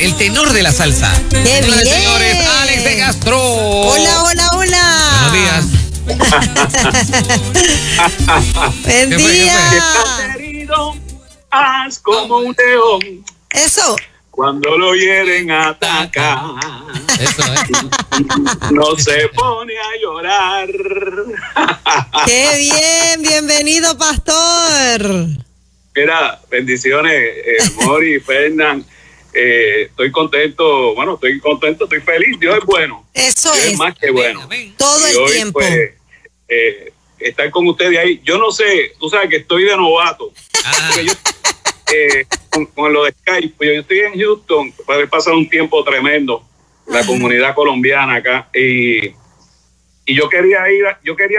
el tenor de la salsa. ¡Qué bien! Señores, Alex de Castro. Hola, hola, hola. Buenos días. Buen ¿Qué fue? día. Estás herido, haz como un león Eso. cuando lo hieren atacar. Eso, No se pone a llorar. ¡Qué bien! Bienvenido, pastor. Mira, bendiciones, Mori, Fernán. Estoy contento, estoy feliz. Dios es bueno. Eso Dios es. es más que bueno. Amén. Todo Y el hoy, tiempo. pues, estar con ustedes ahí. Yo no sé, tú sabes que estoy de novato. Ah, Porque yo, con lo de Skype, pues yo estoy en Houston, he pasado un tiempo tremendo, la comunidad colombiana acá, y yo quería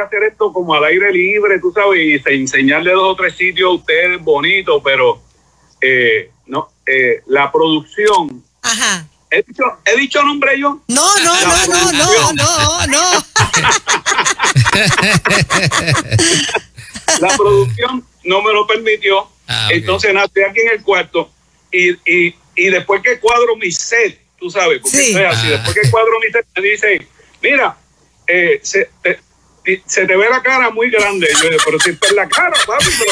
hacer esto como al aire libre, tú sabes, y enseñarle 2 o 3 sitios a ustedes bonitos, pero la producción. Ajá. ¿He dicho nombre yo? No. La producción no me lo permitió. Ah, ok. Entonces estoy aquí en el cuarto y después que cuadro mi set, tú sabes, porque Sí. soy así, después que cuadro mi set me dice, mira, se te ve la cara muy grande. Y yo digo, pero si es la cara, papi, pero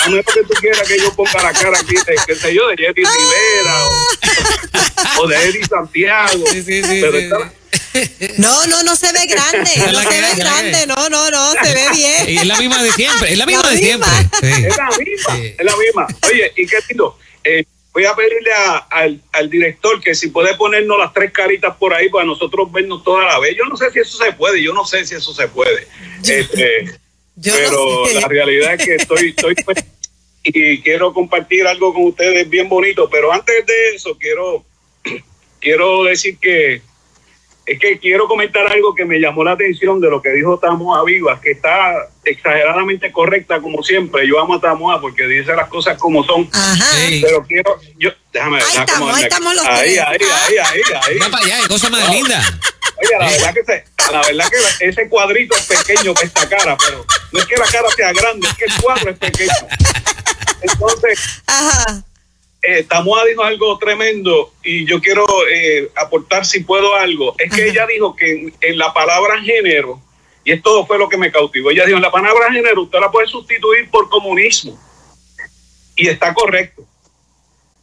a menos que tú quieras que yo ponga la cara aquí, qué sé yo, de Jerry Rivera o de Eddie Santiago. Sí, Pero sí. No se ve grande. Es No la se que ve es, grande. No, se ve bien. Y es la misma de siempre, es la misma La de siempre. misma. Sí. Es la misma, Sí. es la misma. Oye, y qué lindo. Voy a pedirle al director que si puede ponernos las 3 caritas por ahí para nosotros vernos toda la vez. Yo no sé si eso se puede, Yo pero no sé. la realidad es que estoy pues, y quiero compartir algo con ustedes bien bonito, pero antes de eso quiero decir que quiero comentar algo que me llamó la atención de lo que dijo Tamoa Vivas, que está exageradamente correcta como siempre. Yo amo a Tamoa porque dice las cosas como son. Ajá. Sí. Pero déjame ver. Ahí estamos los ahí. Va para allá, qué cosa más linda. Oye, la verdad que ese cuadrito es pequeño que esta cara, pero no es que la cara sea grande, es que el cuadro es pequeño. Entonces, Ajá. Tamoa dijo algo tremendo y yo quiero aportar si puedo algo. Es que ella dijo que en la palabra género, y esto fue lo que me cautivó, ella dijo, en la palabra género usted la puede sustituir por comunismo. Y está correcto.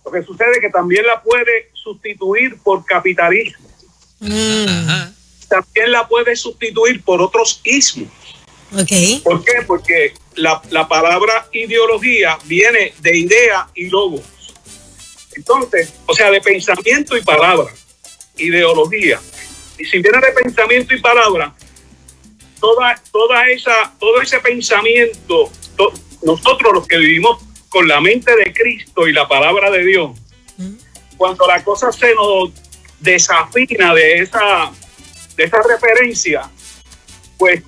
Lo que sucede es que también la puede sustituir por capitalismo. Ajá. También la puede sustituir por otros ismos. Ok. ¿Por qué? Porque la palabra ideología viene de idea y logos. Entonces, o sea, de pensamiento y palabra, ideología. Y si viene de pensamiento y palabra, todo ese pensamiento, nosotros los que vivimos con la mente de Cristo y la palabra de Dios, cuando la cosa se nos desafina de esa referencia, pues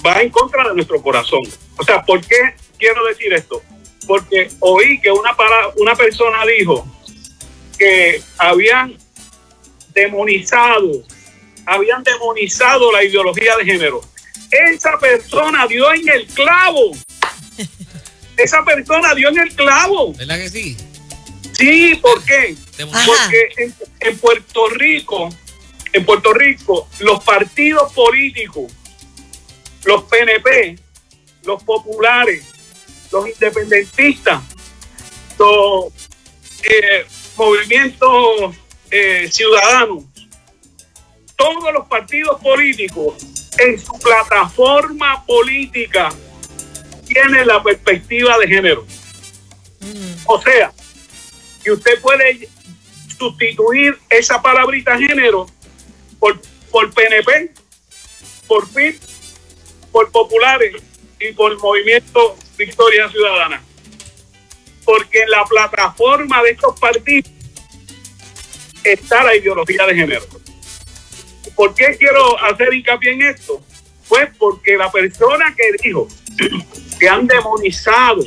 va en contra de nuestro corazón. O sea, ¿por qué quiero decir esto? Porque oí que una persona dijo que habían demonizado la ideología de género. Esa persona dio en el clavo. ¿Verdad que sí? Sí, ¿por qué? Ajá. Porque en Puerto Rico, los partidos políticos, los PNP, los populares, los independentistas, los movimientos ciudadanos, todos los partidos políticos en su plataforma política tienen la perspectiva de género. O sea, que usted puede sustituir esa palabrita género por PNP, por PIB, por populares y por movimiento Victoria Ciudadana. Porque en la plataforma de estos partidos está la ideología de género. ¿Por qué quiero hacer hincapié en esto? Pues porque la persona que dijo que han demonizado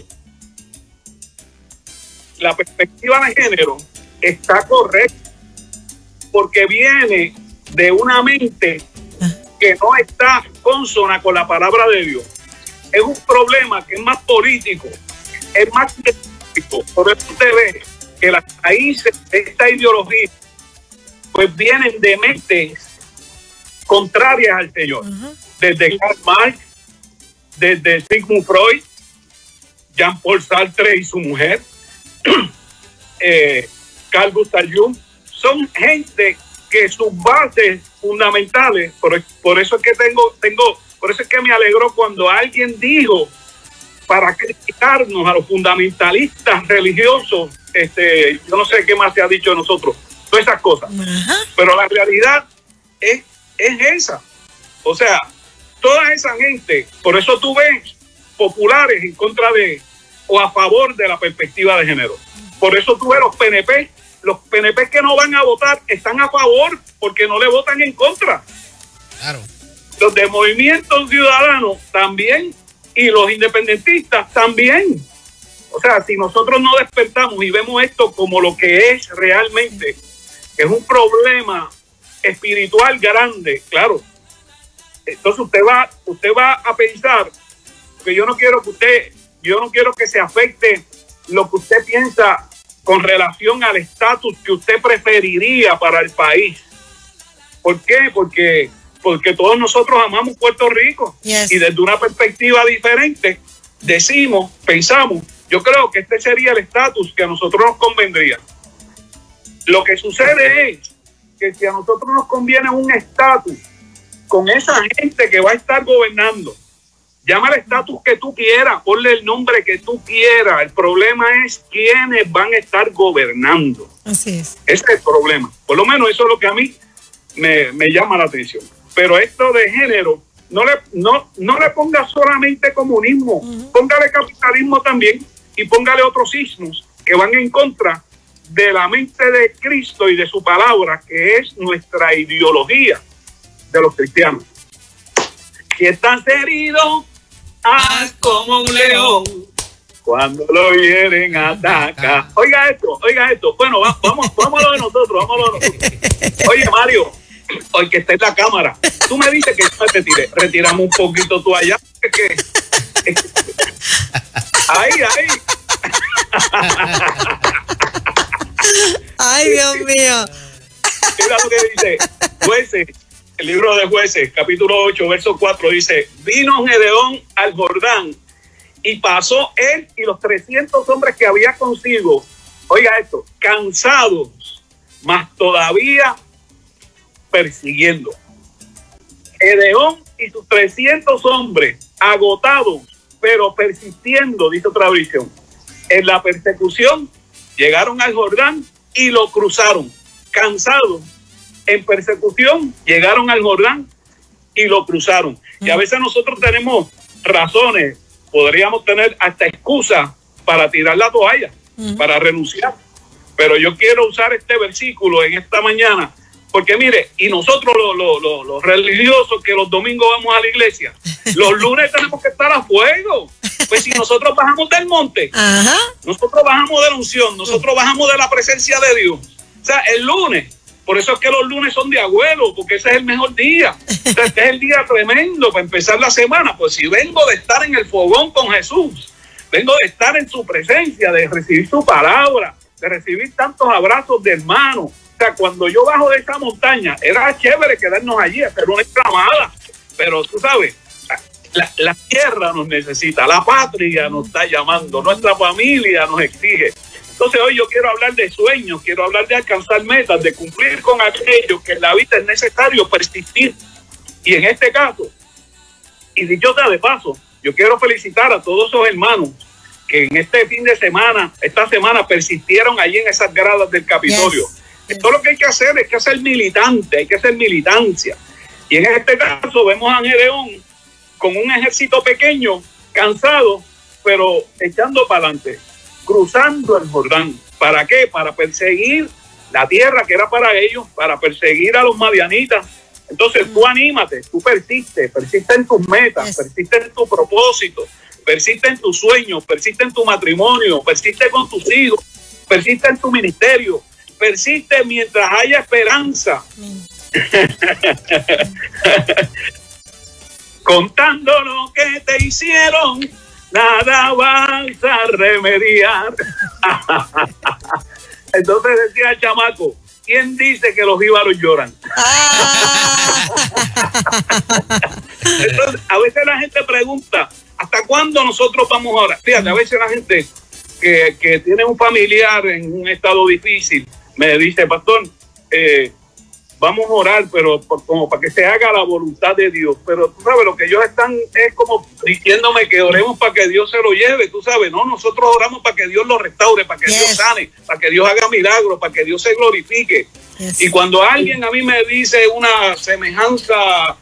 la perspectiva de género está correcta, porque viene de una mente que no está consona con la palabra de Dios. Es un problema que es más político, es más científico. Por eso usted ve que las raíces de esta ideología pues vienen de mentes contrarias al Señor. Desde Karl Marx, desde Sigmund Freud, Jean-Paul Sartre y su mujer, Carl Gustav Jung, son gente que sus bases fundamentales, por eso es que por eso es que me alegró cuando alguien dijo, para criticarnos a los fundamentalistas religiosos, yo no sé qué más se ha dicho de nosotros, todas esas cosas. Pero la realidad es esa. O sea, toda esa gente, por eso tú ves populares en contra de o a favor de la perspectiva de género. Por eso tú ves los PNP que no van a votar están a favor porque no le votan en contra. Claro. Los de Movimiento Ciudadano también y los independentistas también. O sea, si nosotros no despertamos y vemos esto como lo que es realmente, es un problema espiritual grande, claro. Entonces usted va a pensar, porque yo no quiero que se afecte lo que usted piensa con relación al estatus que usted preferiría para el país. ¿Por qué? Porque todos nosotros amamos Puerto Rico. Yes. Y desde una perspectiva diferente pensamos, yo creo que este sería el estatus que a nosotros nos convendría. Lo que sucede es que si a nosotros nos conviene un estatus con esa gente que va a estar gobernando, llama el estatus que tú quieras, ponle el nombre que tú quieras, el problema es quiénes van a estar gobernando. Así es. Ese es el problema. Por lo menos eso es lo que a mí me llama la atención. Pero esto de género, no le ponga solamente comunismo, póngale capitalismo también y póngale otros ismos que van en contra de la mente de Cristo y de su palabra, que es nuestra ideología de los cristianos. Si estás herido, haz como un león cuando lo hieren ataca. Oiga esto. Bueno, vamos a lo de nosotros, Oye, Mario, hoy que está en la cámara, tú me dices que yo me retire. Retiramos un poquito tú allá. Ahí. Ay, Dios mío. Mira lo que dice Jueces, el libro de Jueces, capítulo 8, verso 4, dice: vino Gedeón al Jordán y pasó él y los 300 hombres que había consigo, oiga esto, cansados, mas todavía persiguiendo. Gedeón y sus 300 hombres agotados, pero persistiendo, dice otra versión, en la persecución, llegaron al Jordán y lo cruzaron. Cansados, en persecución, llegaron al Jordán y lo cruzaron. Y a veces nosotros tenemos razones, podríamos tener hasta excusas para tirar la toalla, para renunciar. Pero yo quiero usar este versículo en esta mañana, porque mire, y nosotros los religiosos que los domingos vamos a la iglesia, los lunes tenemos que estar a fuego. Pues si nosotros bajamos del monte, nosotros bajamos de la unción, nosotros bajamos de la presencia de Dios. O sea, el lunes, por eso es que los lunes son de abuelo, porque ese es el mejor día. O sea, este es el día tremendo para empezar la semana. Pues si vengo de estar en el fogón con Jesús, vengo de estar en su presencia, de recibir su palabra, de recibir tantos abrazos de hermanos. O sea, cuando yo bajo de esa montaña, era chévere quedarnos allí, hacer una exclamada. Pero tú sabes, la tierra nos necesita, la patria nos está llamando, nuestra familia nos exige. Entonces hoy yo quiero hablar de sueños, quiero hablar de alcanzar metas, de cumplir con aquello que en la vida es necesario persistir. Y en este caso, y dicho sea de paso, yo quiero felicitar a todos esos hermanos que en este fin de semana, esta semana persistieron allí en esas gradas del Capitolio. Esto lo que hay que hacer es que ser militante, hay que hacer militancia. Y en este caso vemos a Gedeón con un ejército pequeño, cansado, pero echando para adelante, cruzando el Jordán. ¿Para qué? Para perseguir la tierra que era para ellos, para perseguir a los madianitas. Entonces tú anímate, tú persiste en tus metas, persiste en tu propósito, persiste en tus sueños, persiste en tu matrimonio, persiste con tus hijos, persiste en tu ministerio, persiste mientras haya esperanza. Contando lo que te hicieron, nada vas a remediar. Entonces decía el chamaco, ¿quién dice que los jíbaros lloran? Entonces, a veces la gente pregunta, ¿hasta cuándo nosotros vamos a orar? Fíjate, a veces la gente que tiene un familiar en un estado difícil me dice, pastor, vamos a orar, pero como para que se haga la voluntad de Dios. Pero tú sabes, lo que ellos están es como diciéndome que oremos para que Dios se lo lleve, tú sabes, no, nosotros oramos para que Dios lo restaure, para que Dios sane, para que Dios haga milagros, para que Dios se glorifique. Y cuando alguien a mí me dice una semejanza,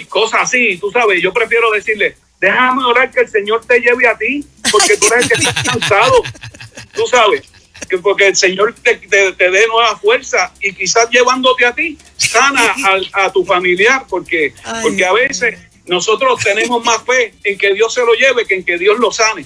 cosas así, tú sabes, yo prefiero decirle, déjame orar que el Señor te lleve a ti, porque tú eres el que estás cansado, tú sabes. Porque el Señor te dé nueva fuerza y quizás llevándote a ti, sana a tu familiar, porque a veces nosotros tenemos más fe en que Dios se lo lleve que en que Dios lo sane,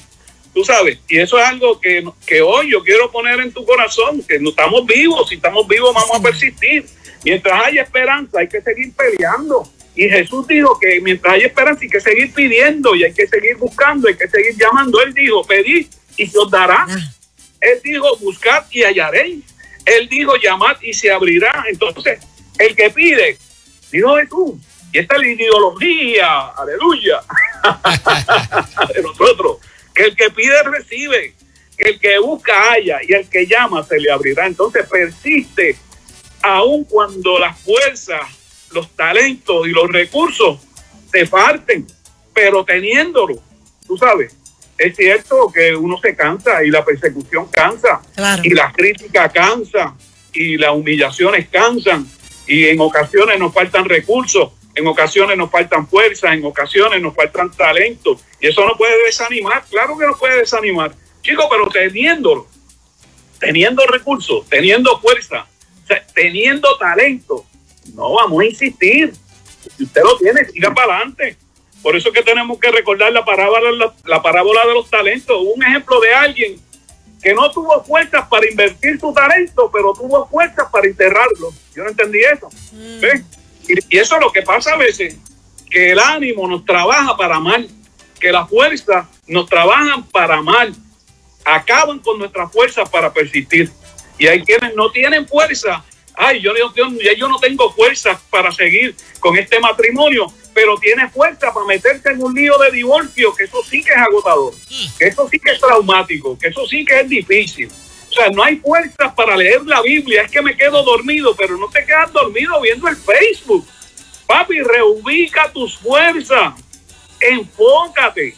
tú sabes, y eso es algo que hoy yo quiero poner en tu corazón, que no estamos vivos, si estamos vivos vamos a persistir, mientras hay esperanza hay que seguir peleando, y Jesús dijo que mientras hay esperanza hay que seguir pidiendo y hay que seguir buscando, hay que seguir llamando. Él dijo, pedid y se os dará. Él dijo, buscad y hallaréis. Él dijo, llamad y se abrirá. Entonces, el que pide, dijo Jesús, y esta es la ideología, aleluya, de nosotros, que el que pide recibe, que el que busca halla, y el que llama se le abrirá. Entonces, persiste, aun cuando las fuerzas, los talentos y los recursos te parten, pero teniéndolo, tú sabes. Es cierto que uno se cansa y la persecución cansa, claro, y las críticas cansan y las humillaciones cansan, y en ocasiones nos faltan recursos, en ocasiones nos faltan fuerza, en ocasiones nos faltan talento, y eso no puede desanimar, claro que no puede desanimar, chicos, pero teniendo recursos, teniendo fuerza, o sea, teniendo talento, no vamos a insistir. Si usted lo tiene, siga para adelante. Por eso es que tenemos que recordar la parábola de los talentos. Un ejemplo de alguien que no tuvo fuerzas para invertir su talento, pero tuvo fuerzas para enterrarlo. Yo no entendí eso. ¿Ves? Y eso es lo que pasa a veces, que el ánimo nos trabaja para mal, que las fuerzas nos trabajan para mal, acaban con nuestras fuerzas para persistir. Y hay quienes no tienen fuerza. Ay, yo no tengo fuerzas para seguir con este matrimonio, pero tiene fuerza para meterse en un lío de divorcio, que eso sí que es agotador, que eso sí que es traumático, que eso sí que es difícil. O sea, no hay fuerzas para leer la Biblia, es que me quedo dormido, pero no te quedas dormido viendo el Facebook. Papi, reubica tus fuerzas, enfócate.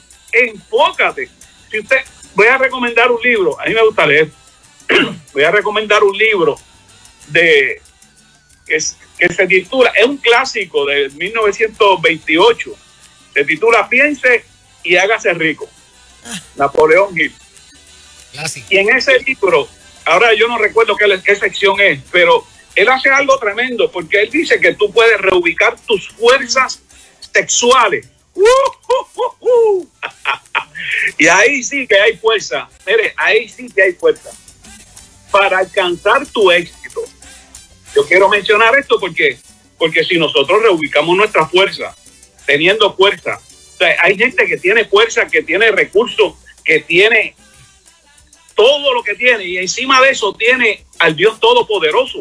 Voy a recomendar un libro, a mí me gusta leer, voy a recomendar un libro que se titula, es un clásico de 1928, se titula Piense y hágase rico, Napoleón Hill. Clásico. Y en ese libro, ahora yo no recuerdo qué sección es, pero él hace algo tremendo, porque él dice que tú puedes reubicar tus fuerzas sexuales. Y ahí sí que hay fuerza, mire, ahí sí que hay fuerza para alcanzar tu éxito. Yo quiero mencionar esto porque si nosotros reubicamos nuestra fuerza, teniendo fuerza, o sea, hay gente que tiene fuerza, que tiene recursos, que tiene todo lo que tiene, y encima de eso tiene al Dios Todopoderoso.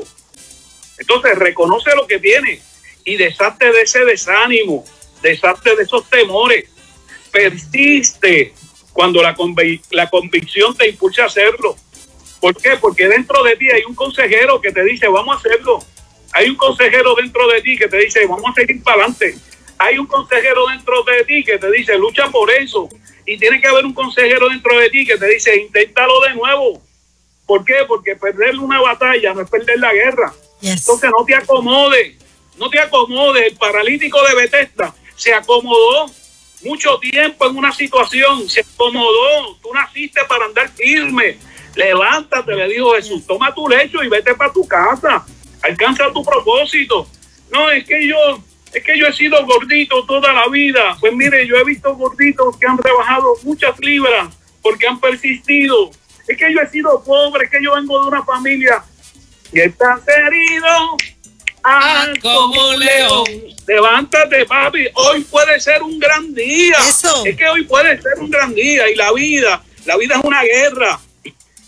Entonces reconoce lo que tiene y deshazte de ese desánimo, deshazte de esos temores, persiste cuando la convicción te impulsa a hacerlo. ¿Por qué? Porque dentro de ti hay un consejero que te dice, vamos a hacerlo. Hay un consejero dentro de ti que te dice, vamos a seguir para adelante. Hay un consejero dentro de ti que te dice, lucha por eso. Y tiene que haber un consejero dentro de ti que te dice, inténtalo de nuevo. ¿Por qué? Porque perder una batalla no es perder la guerra. Entonces no te acomodes. El paralítico de Betesda se acomodó mucho tiempo en una situación. Se acomodó. Tú naciste para andar firme. Levántate, le dijo Jesús, toma tu lecho y vete para tu casa, alcanza tu propósito. No, es que yo he sido gordito toda la vida. Pues mire, yo he visto gorditos que han rebajado muchas libras porque han persistido. Es que yo he sido pobre, es que yo vengo de una familia y estás herido como un león. Levántate, papi, hoy puede ser un gran día. Eso. Es que hoy puede ser un gran día, y la vida es una guerra.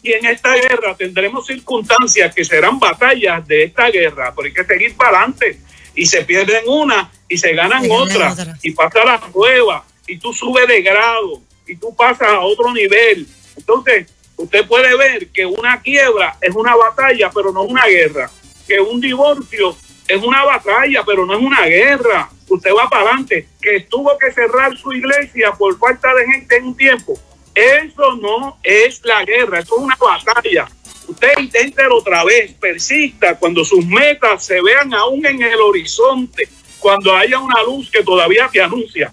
Y en esta guerra tendremos circunstancias que serán batallas de esta guerra, pero hay que seguir para adelante. Y se pierden una y se ganan otra. Y pasa la prueba y tú subes de grado y tú pasas a otro nivel. Entonces, usted puede ver que una quiebra es una batalla, pero no es una guerra. Que un divorcio es una batalla, pero no es una guerra. Usted va para adelante. Que tuvo que cerrar su iglesia por falta de gente en un tiempo. Eso no es la guerra, eso es una batalla. Usted inténtelo otra vez, persista cuando sus metas se vean aún en el horizonte, cuando haya una luz que todavía te anuncia.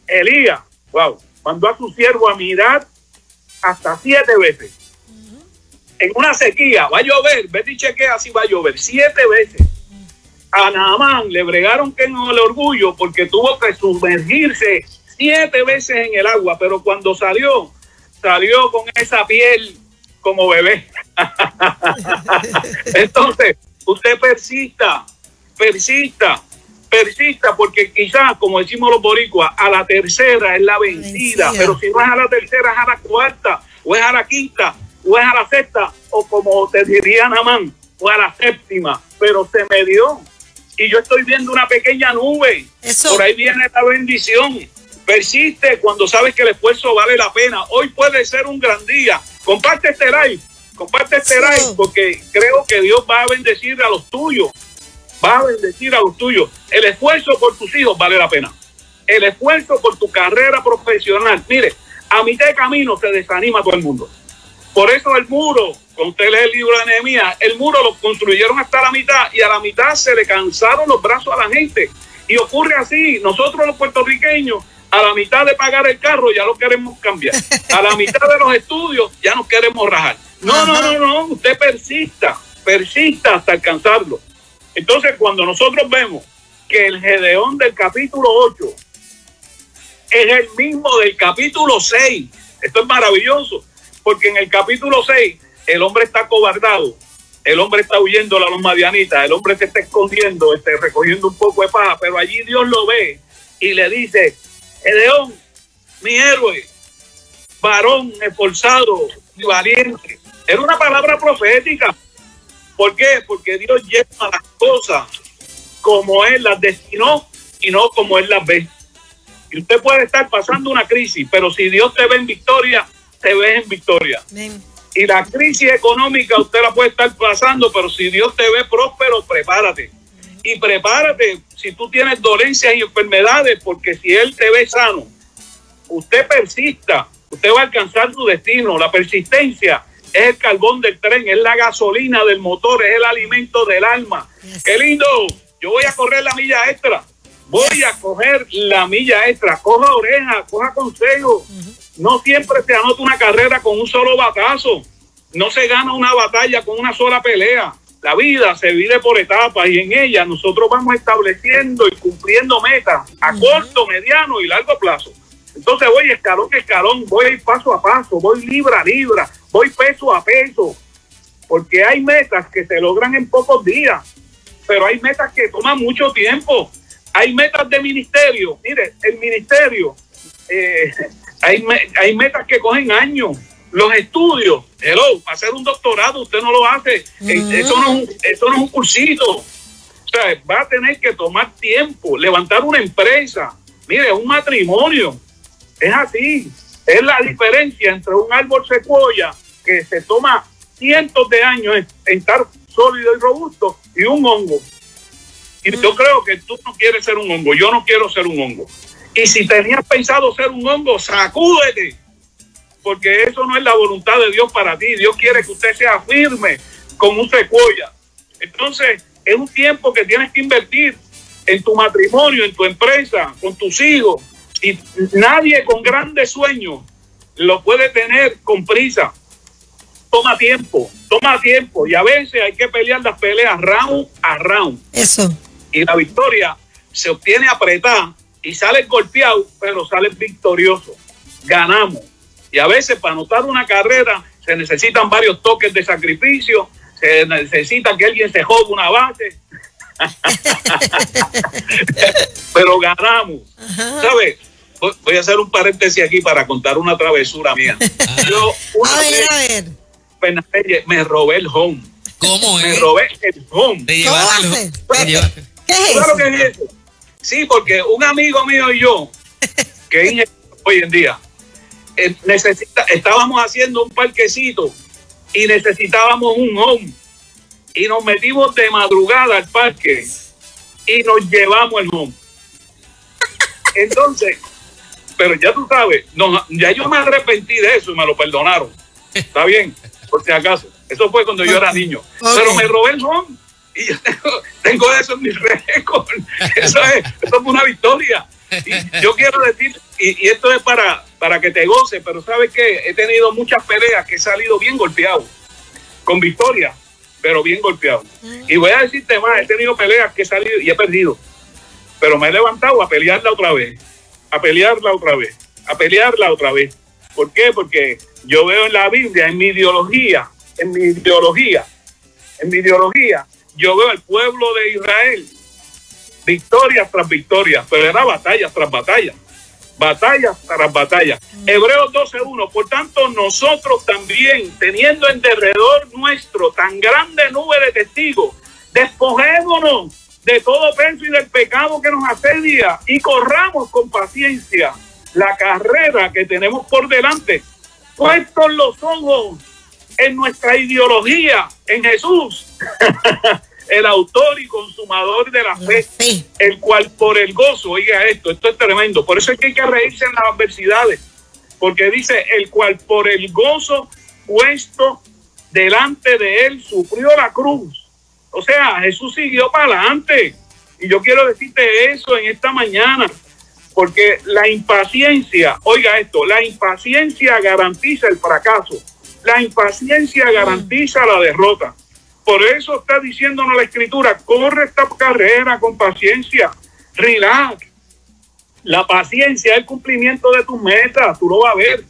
Elías, mandó a su siervo a mirar hasta 7 veces. En una sequía, va a llover, vete y chequea si va a llover, 7 veces. A Naamán le bregaron que en el orgullo porque tuvo que sumergirse 7 veces en el agua, pero cuando salió con esa piel como bebé. Entonces, usted persista, porque quizás, como decimos los boricuas, a la tercera es la vencida, pero si no es a la tercera, es a la cuarta, o es a la quinta, o es a la sexta, o como te diría Naamán, o a la séptima, pero se me dio. Y yo estoy viendo una pequeña nube. Por ahí viene la bendición. Persiste cuando sabes que el esfuerzo vale la pena. Hoy puede ser un gran día. Comparte este live porque creo que Dios va a bendecir a los tuyos. El esfuerzo por tus hijos vale la pena. El esfuerzo por tu carrera profesional. Mire, a mitad de camino se desanima todo el mundo. Por eso el muro, cuando usted lee el libro de Nehemías, el muro lo construyeron hasta la mitad y a la mitad se le cansaron los brazos a la gente. Y ocurre así. Nosotros los puertorriqueños, a la mitad de pagar el carro ya lo queremos cambiar. A la mitad de los estudios ya nos queremos rajar. No. Usted persista hasta alcanzarlo. Entonces, cuando nosotros vemos que el Gedeón del capítulo 8 es el mismo del capítulo 6, esto es maravilloso, porque en el capítulo 6 el hombre está acobardado, el hombre está huyendo a los madianitas, el hombre se está escondiendo, recogiendo un poco de paja, pero allí Dios lo ve y le dice: Gedeón, mi héroe, varón esforzado y valiente. Era una palabra profética. ¿Por qué? Porque Dios lleva las cosas como Él las destinó y no como Él las ve. Y usted puede estar pasando una crisis, pero si Dios te ve en victoria, te ves en victoria. Amén. Y la crisis económica usted la puede estar pasando, pero si Dios te ve próspero, prepárate. Y prepárate si tú tienes dolencias y enfermedades, porque si Él te ve sano, usted persista, usted va a alcanzar su destino. La persistencia es el carbón del tren, es la gasolina del motor, es el alimento del alma. Yes. ¡Qué lindo! Yo voy a correr la milla extra. Voy a coger la milla extra. Coja oreja, coja consejo. No siempre se anota una carrera con un solo batazo. No se gana una batalla con una sola pelea. La vida se vive por etapas y en ella nosotros vamos estableciendo y cumpliendo metas a corto, mediano y largo plazo. Entonces voy escalón a escalón, voy paso a paso, voy libra a libra, voy peso a peso, porque hay metas que se logran en pocos días, pero hay metas que toman mucho tiempo. Hay metas de ministerio. Mire, el ministerio, hay metas que cogen años. Los estudios, hacer un doctorado usted no lo hace, eso no es un cursito. O sea, va a tener que tomar tiempo. Levantar una empresa, mire, un matrimonio, es así. Es la diferencia entre un árbol secuoya que se toma cientos de años en estar sólido y robusto y un hongo. Y yo creo que tú no quieres ser un hongo, yo no quiero ser un hongo. Y si tenías pensado ser un hongo, sacúdete, porque eso no es la voluntad de Dios para ti. Dios quiere que usted sea firme como un secuoya. Entonces, es un tiempo que tienes que invertir en tu matrimonio, en tu empresa, con tus hijos. Y nadie con grandes sueños lo puede tener con prisa. Toma tiempo. Y a veces hay que pelear las peleas round a round. Eso. Y la victoria se obtiene apretada y sales golpeado, pero sales victorioso. Ganamos. Y a veces para anotar una carrera se necesitan varios toques de sacrificio, se necesita que alguien se joda una base. Pero ganamos. ¿Sabes? Voy a hacer un paréntesis aquí para contar una travesura mía. A ver. Fernández, me robé el home. ¿Cómo es? Me robé el home. Te ¿Cómo llevaste hace? ¿Qué es ¿Sabes eso? lo que es eso? Sí, porque un amigo mío y yo, que es ingeniero hoy en día, estábamos haciendo un parquecito y necesitábamos un home. Y nos metimos de madrugada al parque y nos llevamos el home. Entonces, pero ya tú sabes, ya yo me arrepentí de eso y me lo perdonaron. Está bien, por si acaso. Eso fue cuando yo era niño. Pero me robé el home y yo tengo eso en mi récord. Eso es una victoria. Y yo quiero decir, y esto es para que te goces, pero sabes que he tenido muchas peleas que he salido bien golpeado, con victoria, pero bien golpeado. Y voy a decirte más, he tenido peleas que he salido y he perdido, pero me he levantado a pelearla otra vez, a pelearla otra vez, a pelearla otra vez. ¿Por qué? Porque yo veo en la Biblia, en mi ideología, yo veo al pueblo de Israel victoria tras victoria, pero era batalla tras batalla, batalla tras batalla. Hebreos 12:1. Por tanto, nosotros también, teniendo en derredor nuestro tan grande nube de testigos, despojémonos de todo peso y del pecado que nos asedia y corramos con paciencia la carrera que tenemos por delante, puestos los ojos en nuestra ideología, en Jesús, el autor y consumador de la fe, el cual por el gozo, oiga esto es tremendo, por eso es que hay que reírse en las adversidades, porque dice, el cual por el gozo puesto delante de él sufrió la cruz. O sea, Jesús siguió para adelante. Y yo quiero decirte eso en esta mañana, porque la impaciencia, oiga esto, la impaciencia garantiza el fracaso, la impaciencia garantiza la derrota. Por eso está diciéndonos la Escritura, corre esta carrera con paciencia, relax. La paciencia es el cumplimiento de tus metas, tú lo vas a ver.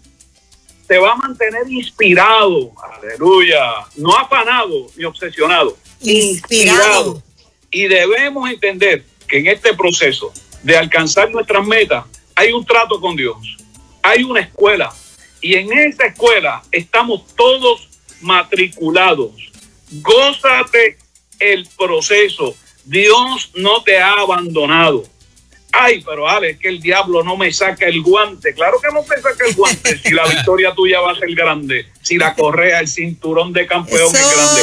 Te va a mantener inspirado, aleluya, no afanado ni obsesionado, inspirado. Y debemos entender que en este proceso de alcanzar nuestras metas hay un trato con Dios, hay una escuela, y en esa escuela estamos todos matriculados. Gózate el proceso. Dios no te ha abandonado. Ay, pero Ale, es que el diablo no me saca el guante. Claro que no te saca el guante si la victoria tuya va a ser grande, si la correa, el cinturón de campeón es grande,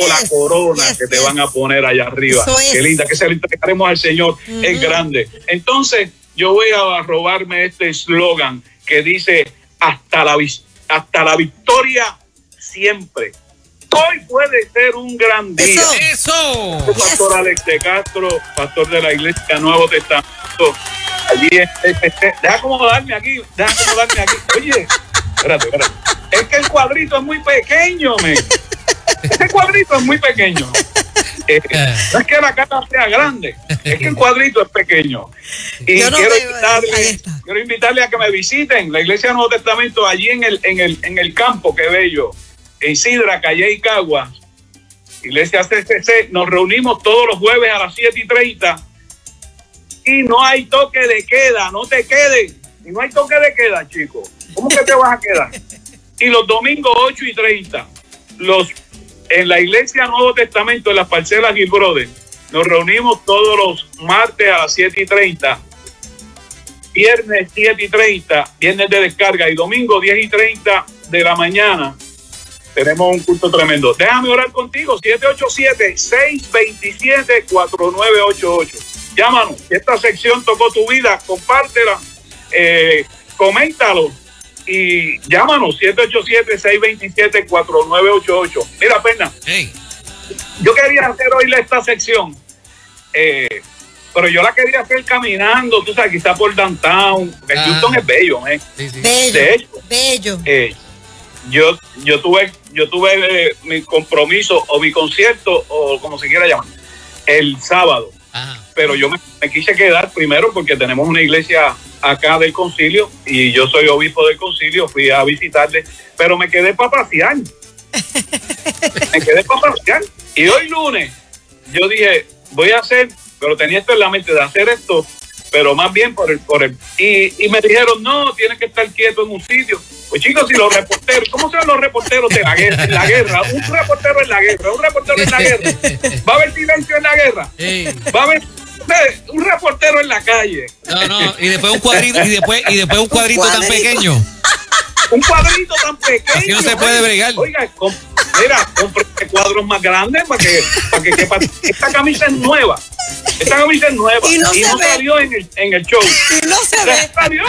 o la corona que te van a poner allá arriba. Qué linda, que se la entregaremos al Señor, es grande. Entonces, yo voy a robarme este eslogan que dice, hasta la victoria siempre. Hoy puede ser un gran día. ¡Eso! Pastor Alex de Castro, pastor de la Iglesia Nuevo Testamento. Allí, deja acomodarme aquí. Oye, espérate. Es que el cuadrito es muy pequeño, men. Este cuadrito es muy pequeño. No es que la cara sea grande, es que el cuadrito es pequeño. Y quiero invitarle a que me visiten la Iglesia Nuevo Testamento allí en el campo, qué bello. En Sidra, Calle y Caguas, Iglesia CCC, nos reunimos todos los jueves a las 7:30 y no hay toque de queda, no te quedes. Y no hay toque de queda, chicos. ¿Cómo que te vas a quedar? Y los domingos 8:30, en la Iglesia Nuevo Testamento, en las parcelas Gil Brothers, nos reunimos todos los martes a las 7:30, viernes 7:30, viernes de descarga, y domingo 10:30 de la mañana. Tenemos un culto tremendo. Déjame orar contigo, 787-627-4988. Llámanos, si esta sección tocó tu vida, compártela, coméntalo y llámanos, 787-627-4988. Mira, Perna, yo quería hacer hoy esta sección, pero yo la quería hacer caminando, tú sabes, quizá por downtown. Houston es bello, Bello, de hecho, bello. Yo tuve mi compromiso o mi concierto o como se quiera llamar el sábado. Ajá. Pero yo me quise quedar primero porque tenemos una iglesia acá del concilio y yo soy obispo del concilio, fui a visitarle, pero me quedé para pasear. Y hoy lunes yo dije, voy a hacer, pero tenía esto en la mente de hacer esto pero más bien por el y me dijeron, no, tienes que estar quieto en un sitio. Pues chicos, si los reporteros, ¿cómo son los reporteros de la guerra? En la guerra, un reportero en la guerra, va a haber silencio en la guerra, va a haber un reportero en la calle. No, y después un cuadrito, y después un cuadrito tan pequeño. Un cuadrito tan pequeño. Así no se puede bregar. Oiga, mira, compre cuadros más grandes para que quepa. Esta camisa es nueva. Y no salió en el show. Y no se ve. Salió.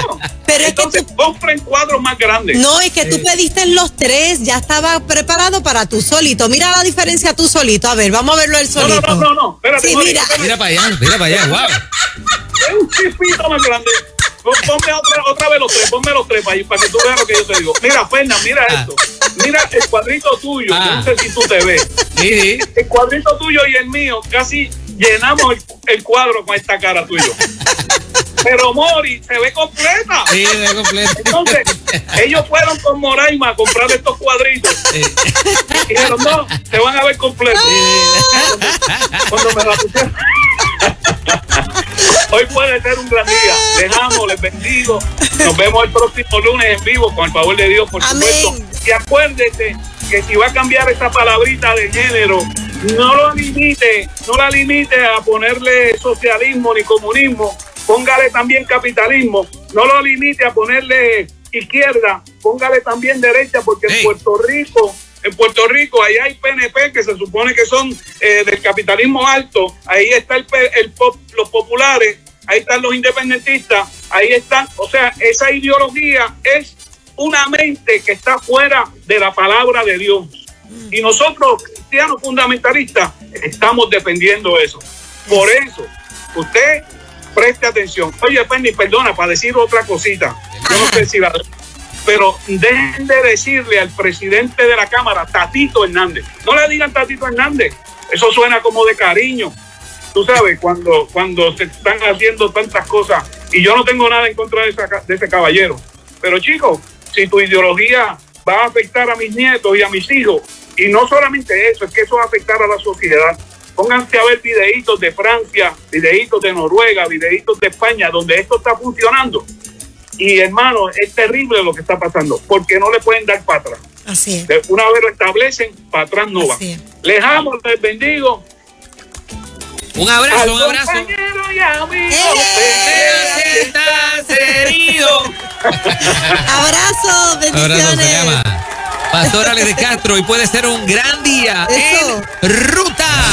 Pero entonces, es que compren cuadros más grandes. No, es que tú pediste los 3, ya estaba preparado para tú solito. Mira la diferencia tú solito. A ver, vamos a verlo él solito. No. Espérate, sí, mira para allá, wow. Es un chispito más grande. Ponme otra vez los 3, ponme los 3 para que tú veas lo que yo te digo. Mira, Fernan, mira esto. Mira el cuadrito tuyo, yo no sé si tú te ves. Sí. El cuadrito tuyo y el mío, casi llenamos el cuadro con esta cara tuyo. Pero Mori se ve completa. Sí, se ve completa. Entonces, ellos fueron con Moraima a comprar estos cuadritos. Y dijeron, no, se van a ver completos. Cuando me la pusieron. Hoy puede ser un gran día. Les amo, les bendigo. Nos vemos el próximo lunes en vivo, con el favor de Dios, por supuesto. Y acuérdese que si va a cambiar esta palabrita de género, no la limite a ponerle socialismo ni comunismo. Póngale también capitalismo. No lo limite a ponerle izquierda. Póngale también derecha, porque en Puerto Rico, ahí hay PNP que se supone que son del capitalismo alto. Ahí está los populares, ahí están los independentistas, ahí están. O sea, esa ideología es una mente que está fuera de la palabra de Dios. Y nosotros, cristianos fundamentalistas, estamos defendiendo eso. Por eso, usted preste atención. Oye, Penny, perdona, para decir otra cosita. Yo no sé si pero dejen de decirle al presidente de la Cámara, Tatito Hernández. No le digan Tatito Hernández. Eso suena como de cariño. Tú sabes, cuando se están haciendo tantas cosas. Y yo no tengo nada en contra de ese caballero. Pero chicos, si tu ideología va a afectar a mis nietos y a mis hijos, y no solamente eso, es que eso va a afectar a la sociedad. Pónganse a ver videitos de Francia, videitos de Noruega, videitos de España, donde esto está funcionando. Y hermano, es terrible lo que está pasando, porque no le pueden dar para atrás. Así es. Una vez lo establecen, para atrás no va. Les amo, les bendigo. Un abrazo, un abrazo. Compañero y amigo, estás herido. Abrazo, bendiciones. Abrazo, se llama Pastor Alex de Castro, y puede ser un gran día en Ruta.